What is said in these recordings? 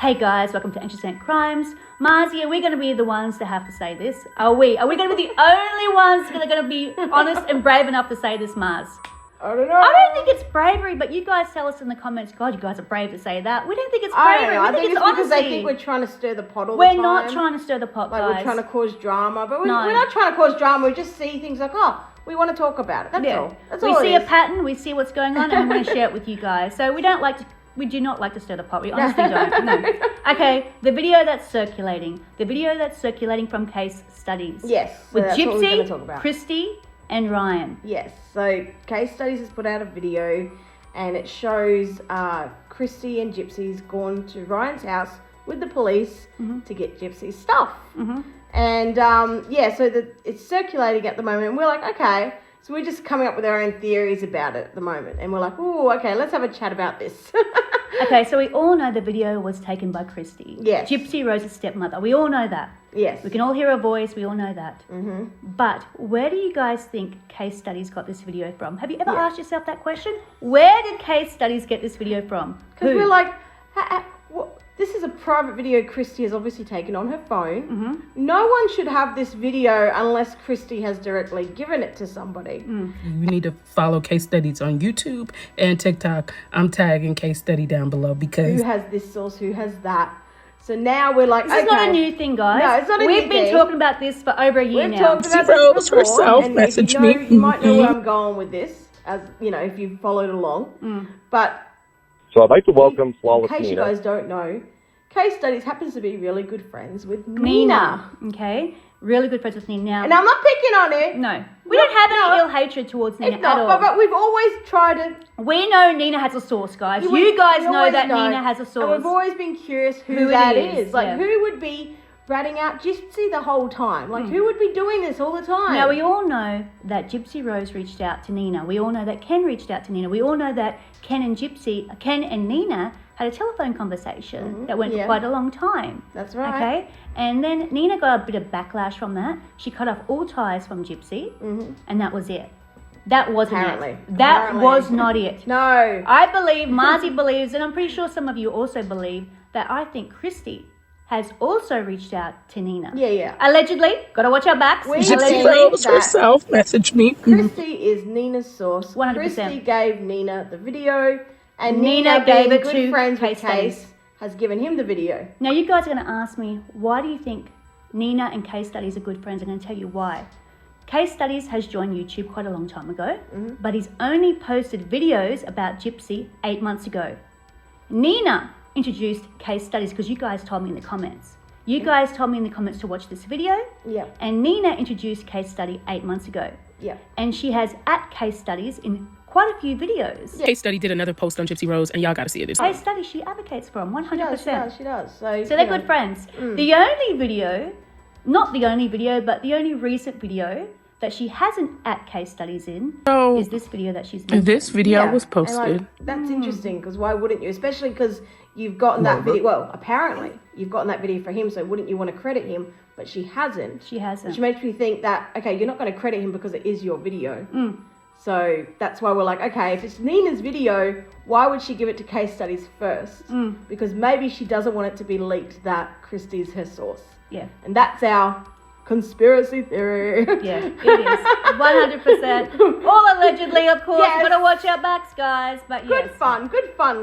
Hey guys, welcome to Interesting Crimes. Marzi, are we going to be the ones to have to say this? Are we going to be the only ones that are going to be honest and brave enough to say this, Mars? I don't know. I don't think it's bravery, but you guys tell us in the comments, God, you guys are brave to say that. We don't think it's bravery. I think it's honesty. because they think we're trying to stir the pot all the We're time. not trying to stir the pot, like guys. we're trying to cause drama, but we're No. not trying to cause drama. We just see things like, oh, we want to talk about it. That's all. That's all we see it a is. pattern, we see what's going on, and we want to share it with you guys. So we do not like to stir the pot. We honestly don't. No. Okay, the video that's circulating. The video that's circulating from case studies. Yes. So with that's what we're going to talk Gypsy, about. Christy, and Ryan. Yes. So Case Studies has put out a video, and it shows Christy and Gypsy's gone to Ryan's house with the police to get Gypsy's stuff. And so it's circulating at the moment, and we're like, okay. So we're just coming up with our own theories about it at the moment. And we're like, oh, okay, let's have a chat about this. Okay, so we all know the video was taken by Christy. Yes. Gypsy Rose's stepmother. We all know that. Yes. We can all hear her voice. We all know that. But where do you guys think Case Studies got this video from? Have you ever asked yourself that question? Where did Case Studies get this video from? Because we're like, this is a private video Christy has obviously taken on her phone. No one should have this video unless Christy has directly given it to somebody. You need to follow Case Studies on YouTube and TikTok. I'm tagging Case Study down below because... Who has this source? Who has that? So now we're like, this is not a new thing, guys. No, it's not a new thing. We've been talking about this for over a year now. We've talked about this before, herself and messaged me. You might know where I'm going with this, as you know, if you've followed along. But so I'd like to welcome Flawless in case you Nina. guys don't know, Case Studies happens to be really good friends with Nina. Okay? Really good friends with Nina. Now, And I'm not picking on her. no. We don't have any ill hatred towards Nina It's not, at all. but we've always tried to... We know Nina has a source, guys. We You guys always know that Nina has a source. And we've always been curious who Who it that is, is. Like, yeah. who would be ratting out Gypsy the whole time? Like, who would be doing this all the time? Now, we all know that Gypsy Rose reached out to Nina. We all know that Ken reached out to Nina. We all know that Ken and Nina had a telephone conversation that went for quite a long time. That's right. Okay? And then Nina got a bit of backlash from that. She cut off all ties from Gypsy, and that was it. That wasn't Apparently. it. That was not it. No. I believe, Marzi believes, and I'm pretty sure some of you also believe, that I think Christy has also reached out to Nina. Yeah. Allegedly. Gotta watch our backs. We Gypsy believe Rose that herself messaged me. Christy is Nina's source. 100%. Christy gave Nina the video, and Nina Nina gave being it good to friends with Case Studies. Case, has given him the video. Now, you guys are going to ask me, why do you think Nina and Case Studies are good friends? I'm going to tell you why. Case Studies has joined YouTube quite a long time ago, but he's only posted videos about Gypsy 8 months ago. Nina introduced Case Studies because you guys told me in the comments. You guys told me in the comments to watch this video, Yep. and Nina introduced Case Study 8 months ago. Yep. And she has at Case Studies in quite a few videos. Case Study did another post on Gypsy Rose, and y'all got to see it. Case Studies she advocates for him, 100%. She does. So So they're good friends. The only video, not the only video, but the only recent video that she hasn't at Case Studies in So is this video that she's making. this video was And, posted. like, that's interesting, because why wouldn't you? Especially because you've gotten that video. Well, apparently you've gotten that video for him, so wouldn't you want to credit him? But she hasn't. She hasn't. Which makes me think that, okay, you're not going to credit him because it is your video. So that's why we're like, okay, if it's Nina's video, why would she give it to Case Studies first? Because maybe she doesn't want it to be leaked that Christy's her source. Yeah. And that's our conspiracy theory. Yeah, it is. 100%. All allegedly, of course. Yes. We've got to watch our backs, guys. But Good yes. fun,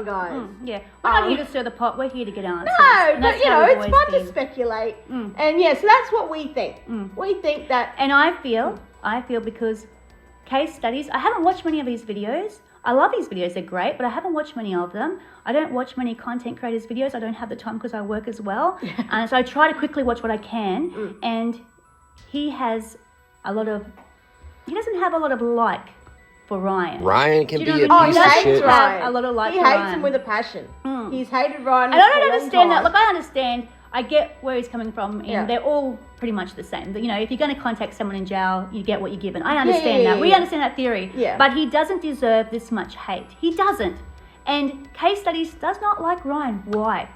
guys. Yeah. We're not here to stir the pot. We're here to get answers. No, And but that's you how know, we've it's always fun to been. speculate. And yeah, so that's what we think. We think that... And I feel because Case Studies, I haven't watched many of these videos. I love these videos, they're great, but I haven't watched many of them. I don't watch many content creators' videos. I don't have the time because I work as well. And so I try to quickly watch what I can. And he doesn't have a lot of like for Ryan. Ryan can Do be you a know what I piece mean? of he He hates shit. doesn't have Ryan. a lot of like He for hates Ryan. him with a passion. He's hated Ryan. And I for a don't long understand that. time. Look, I understand. I get where he's coming from, and Yeah. they're all pretty much the same. You know, if you're going to contact someone in jail, you get what you're given. I understand yeah, that. We yeah. understand that theory. Yeah. But he doesn't deserve this much hate. He doesn't. And Case Studies does not like Ryan. Why?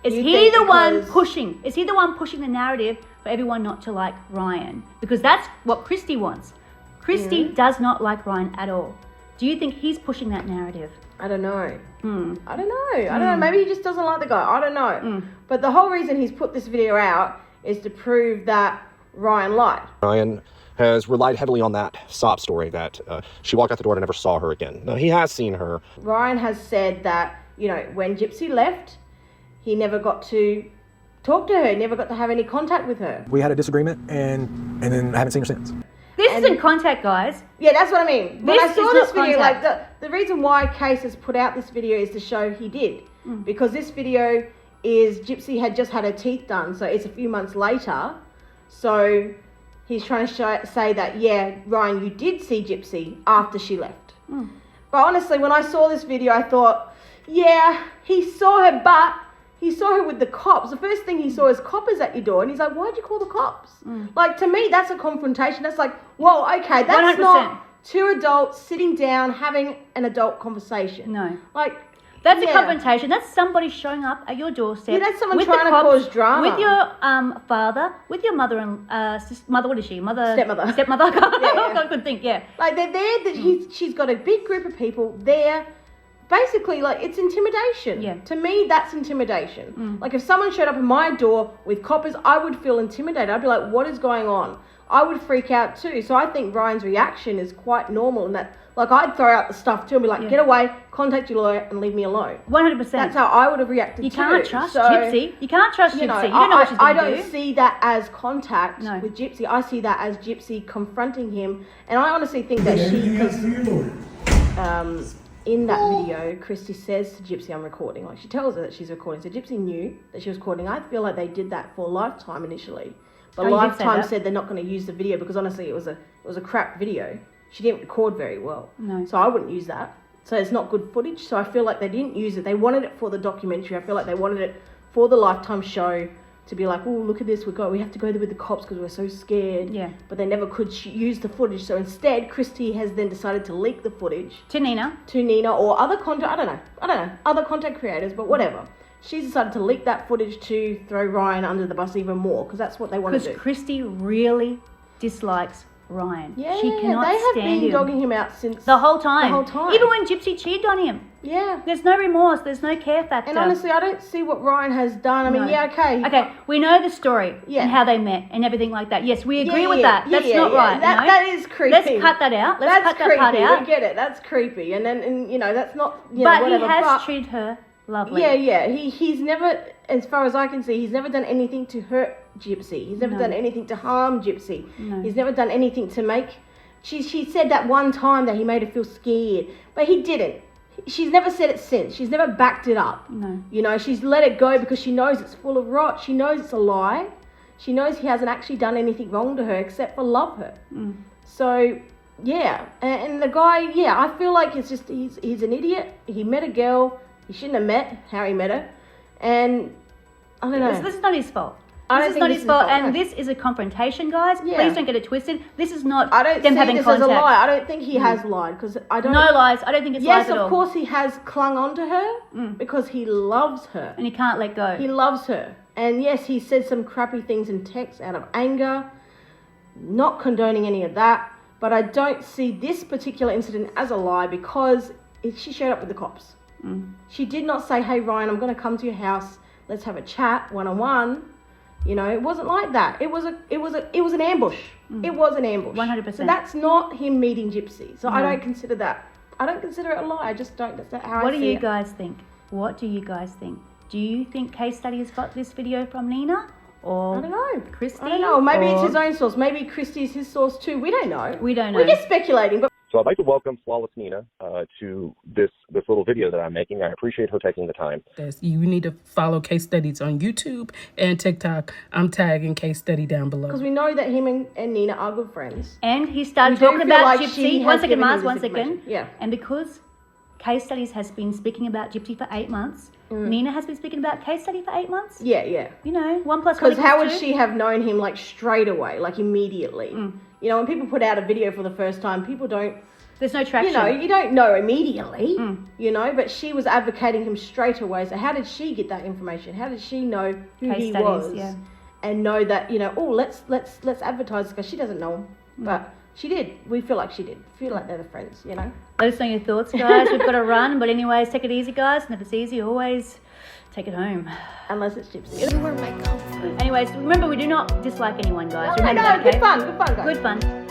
Is You he think the one because- pushing? Is he the one pushing the narrative for everyone not to like Ryan? Because that's what Christy wants. Christy does not like Ryan at all. Do you think he's pushing that narrative? I don't know. I don't know. Maybe he just doesn't like the guy. I don't know. But the whole reason he's put this video out is to prove that Ryan lied. Ryan has relied heavily on that sob story that she walked out the door and never saw her again. No, he has seen her. Ryan has said that, when Gypsy left, he never got to talk to her, never got to have any contact with her. We had a disagreement, and then I haven't seen her since. This isn't contact, guys. Yeah, that's what I mean. When I This saw is this not video, contact. the reason why Case has put out this video is to show he did. Because this video is Gypsy had just had her teeth done, so it's a few months later. So he's trying to say that, yeah, Ryan, you did see Gypsy after she left. But honestly, when I saw this video, I thought, yeah, he saw her, but he saw her with the cops. The first thing he saw is coppers at your door, and he's like, why'd you call the cops? Like, to me, that's a confrontation. That's like, whoa, okay, that's 100%. not two adults sitting down having an adult conversation. No. Like, That's a yeah. confrontation. That's somebody showing up at your doorstep. Yeah, that's someone with trying the to cops, cause drama. with your father, with your mother and mother. What is she? Stepmother. Stepmother. Yeah. I couldn't think. Yeah. Like, they're there, she's got a big group of people there. Basically, like, it's intimidation. Yeah. To me, that's intimidation. Like, if someone showed up at my door with coppers, I would feel intimidated. I'd be like, what is going on? I would freak out too. So I think Ryan's reaction is quite normal, and that, like, I'd throw out the stuff too and be like, get away, contact your lawyer and leave me alone. 100%. That's how I would have reacted. You too. can't trust So, Gypsy. You can't trust Gypsy. You don't know what she's I going to don't do. see that as contact No. with Gypsy. I see that as Gypsy confronting him, and I honestly think that in that video, Christy says to Gypsy, I'm recording. Like, she tells her that she's recording. So Gypsy knew that she was recording. I feel like they did that for Lifetime initially. But you did say Lifetime that. said they're not going to use the video because honestly it was a crap video. She didn't record very well. No. So I wouldn't use that. So it's not good footage. So I feel like they didn't use it. They wanted it for the documentary. I feel like they wanted it for the Lifetime show to be like, oh, look at this. We have to go there with the cops because we're so scared. Yeah. But they never could use the footage. So instead, Christy has then decided to leak the footage To Nina. to Nina or other content. I don't know. Other content creators, but whatever. She's decided to leak that footage to throw Ryan under the bus even more because that's what they want to Because do. Christy really dislikes Ryan. Yeah, she cannot they have stand been him. dogging him out since The whole time. The whole time. Even when Gypsy cheated on him. Yeah. There's no remorse. There's no care factor. And honestly, I don't see what Ryan has done. I mean, No. yeah, okay. Okay, we know the story Yeah. and how they met and everything like that. Yes, we agree Yeah, with yeah, that. That's yeah, not yeah. right. That, you know? that is creepy. Let's cut that out. Let's That's cut creepy. that part out. We get it. That's creepy. And then, that's not, But whatever. he has but, treated her lovely. Yeah. He's never, as far as I can see, he's never done anything to hurt Gypsy. He's never No. done anything to harm Gypsy. No. He's never done anything to make... She said that one time that he made her feel scared, but he didn't. She's never said it since. She's never backed it up. No. She's let it go because she knows it's full of rot. She knows it's a lie. She knows he hasn't actually done anything wrong to her except for love her. So, yeah. And the guy, yeah, I feel like it's just, he's an idiot. He met a girl he shouldn't have met, how he met her. And, I don't know. This is not his fault. I don't This is think not this his is fault, his fault, and no. this is a confrontation, guys. Yeah. Please don't get it twisted. This is not I don't them see having this contact. as a lie. I don't think he has lied because I don't... No lies. I don't think it's Yes, lies at all. of course he has clung on to her because he loves her. And he can't let go. He loves her. And yes, he said some crappy things in text out of anger. Not condoning any of that. But I don't see this particular incident as a lie because she showed up with the cops. She did not say, hey, Ryan, I'm going to come to your house. Let's have a chat one-on-one. It wasn't like that. It was an ambush. It was an ambush. 100%. So that's not him meeting Gypsy. So I don't consider that. I don't consider it a lie. I just don't. That's how What I do see you it. guys think? What do you guys think? Do you think Case Study has got this video from Nina? Or I don't know. Christy? I don't know. Maybe it's Or- his own source. Maybe Christy's his source too. We don't know. We don't know. We're just speculating. But So I'd like to welcome Flawless Nina to this little video that I'm making. I appreciate her taking the time. You need to follow Case Studies on YouTube and TikTok. I'm tagging Case Study down below. because we know that him and Nina are good friends. And he started We do talking feel about like she Gypsy. has One second, given him Mars, this 1 second. information. Yeah. And because Case Studies has been speaking about Gypsy for 8 months, Nina has been speaking about Case Study for 8 months. Yeah, yeah. 1 plus 1 Because how would equals 2. she have known him like straight away, like immediately? When people put out a video for the first time, people don't, There's no traction. you don't know immediately, but she was advocating him straight away. So how did she get that information? How did she know who Case he was? studies, yeah. And know that, let's advertise because she doesn't know him. But she did. We feel like she did. Feel like they're the friends, you know. Let us know your thoughts, guys. We've got to run, but anyways, take it easy, guys. And if it's easy, always take it home. Unless it's Gypsy. You were my comfort. Anyways, remember, we do not dislike anyone, guys. No, Remember that, okay? good fun, guys. Good fun.